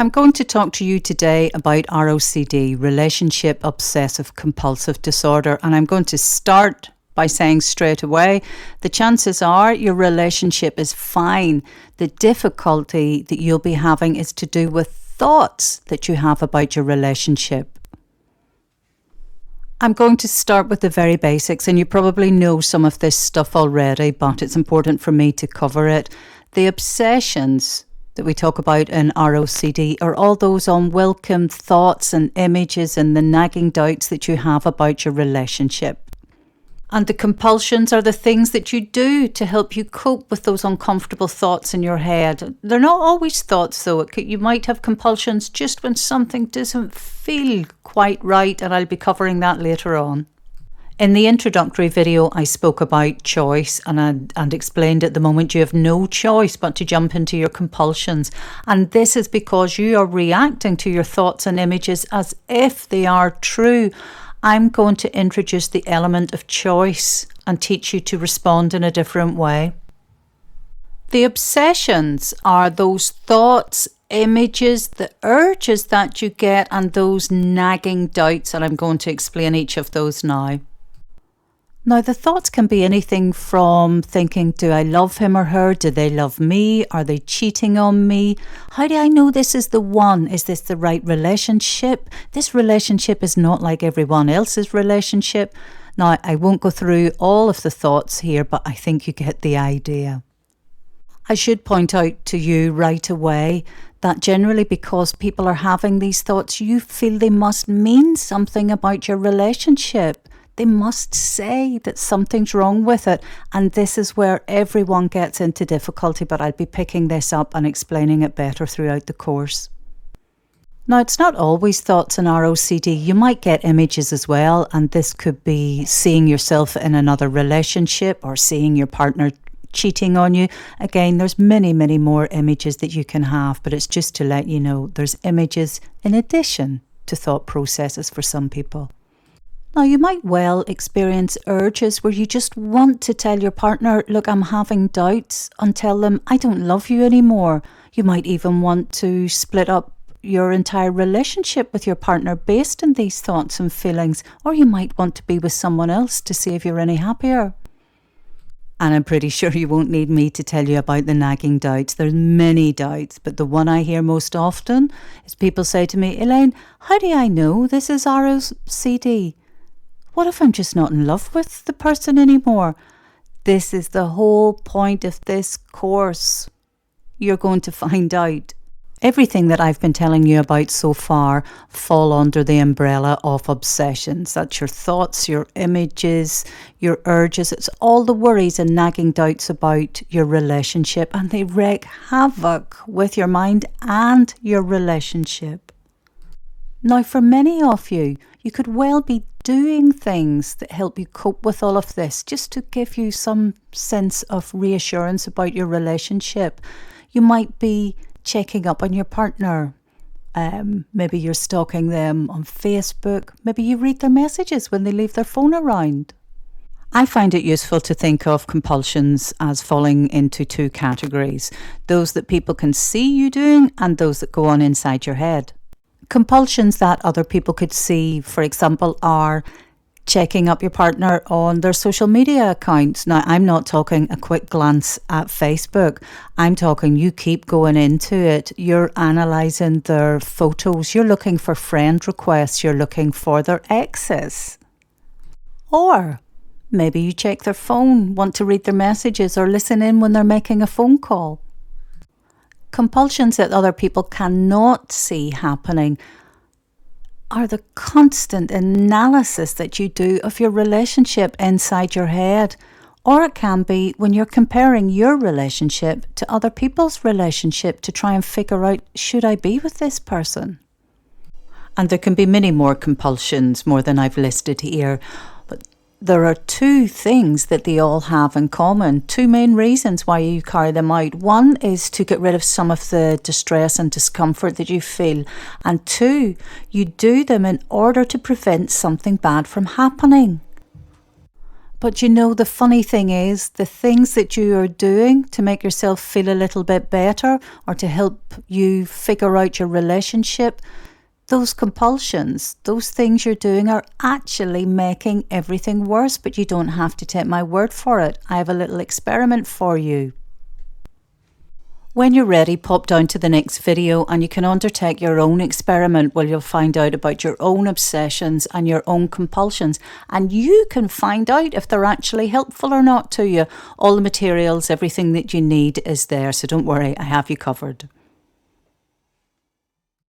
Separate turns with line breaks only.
I'm going to talk to you today about ROCD, Relationship Obsessive Compulsive Disorder, and I'm going to start by saying straight away, the chances are your relationship is fine. The difficulty that you'll be having is to do with thoughts that you have about your relationship. I'm going to start with the very basics, and you probably know some of this stuff already, but it's important for me to cover it. The obsessions that we talk about in ROCD are all those unwelcome thoughts and images and the nagging doubts that you have about your relationship. And the compulsions are the things that you do to help you cope with those uncomfortable thoughts in your head. They're not always thoughts though. You might have compulsions just when something doesn't feel quite right, and I'll be covering that later on. In the introductory video, I spoke about choice and explained at the moment you have no choice but to jump into your compulsions. And this is because you are reacting to your thoughts and images as if they are true. I'm going to introduce the element of choice and teach you to respond in a different way. The obsessions are those thoughts, images, the urges that you get, and those nagging doubts, and I'm going to explain each of those now. Now, the thoughts can be anything from thinking, do I love him or her? Do they love me? Are they cheating on me? How do I know this is the one? Is this the right relationship? This relationship is not like everyone else's relationship. Now, I won't go through all of the thoughts here, but I think you get the idea. I should point out to you right away that generally because people are having these thoughts, you feel they must mean something about your relationship. They must say that something's wrong with it, and this is where everyone gets into difficulty, but I'll be picking this up and explaining it better throughout the course. Now, it's not always thoughts in ROCD. You might get images as well, and this could be seeing yourself in another relationship or seeing your partner cheating on you. Again, there's many, many more images that you can have, but it's just to let you know there's images in addition to thought processes for some people. Now, you might well experience urges where you just want to tell your partner, look, I'm having doubts, and tell them, I don't love you anymore. You might even want to split up your entire relationship with your partner based on these thoughts and feelings, or you might want to be with someone else to see if you're any happier. And I'm pretty sure you won't need me to tell you about the nagging doubts. There's many doubts, but the one I hear most often is people say to me, Elaine, how do I know this is ROCD? What if I'm just not in love with the person anymore? This is the whole point of this course. You're going to find out. Everything that I've been telling you about so far fall under the umbrella of obsessions. That's your thoughts, your images, your urges. It's all the worries and nagging doubts about your relationship, and they wreak havoc with your mind and your relationship. Now, for many of you, you could well be doing things that help you cope with all of this, just to give you some sense of reassurance about your relationship. You might be checking up on your partner. Maybe you're stalking them on Facebook. Maybe you read their messages when they leave their phone around. I find it useful to think of compulsions as falling into two categories: those that people can see you doing and those that go on inside your head. Compulsions that other people could see, for example, are checking up your partner on their social media accounts. Now, I'm not talking a quick glance at Facebook. I'm talking you keep going into it. You're analysing their photos. You're looking for friend requests. You're looking for their exes. Or maybe you check their phone, want to read their messages or listen in when they're making a phone call. Compulsions that other people cannot see happening are the constant analysis that you do of your relationship inside your head. Or it can be when you're comparing your relationship to other people's relationship to try and figure out, should I be with this person? And there can be many more compulsions, more than I've listed here. But there are two things that they all have in common, two main reasons why you carry them out. One is to get rid of some of the distress and discomfort that you feel. And two, you do them in order to prevent something bad from happening. But you know, the funny thing is, the things that you are doing to make yourself feel a little bit better or to help you figure out your relationship, those compulsions, those things you're doing are actually making everything worse, but you don't have to take my word for it. I have a little experiment for you. When you're ready, pop down to the next video and you can undertake your own experiment where you'll find out about your own obsessions and your own compulsions, and you can find out if they're actually helpful or not to you. All the materials, everything that you need is there, so don't worry, I have you covered.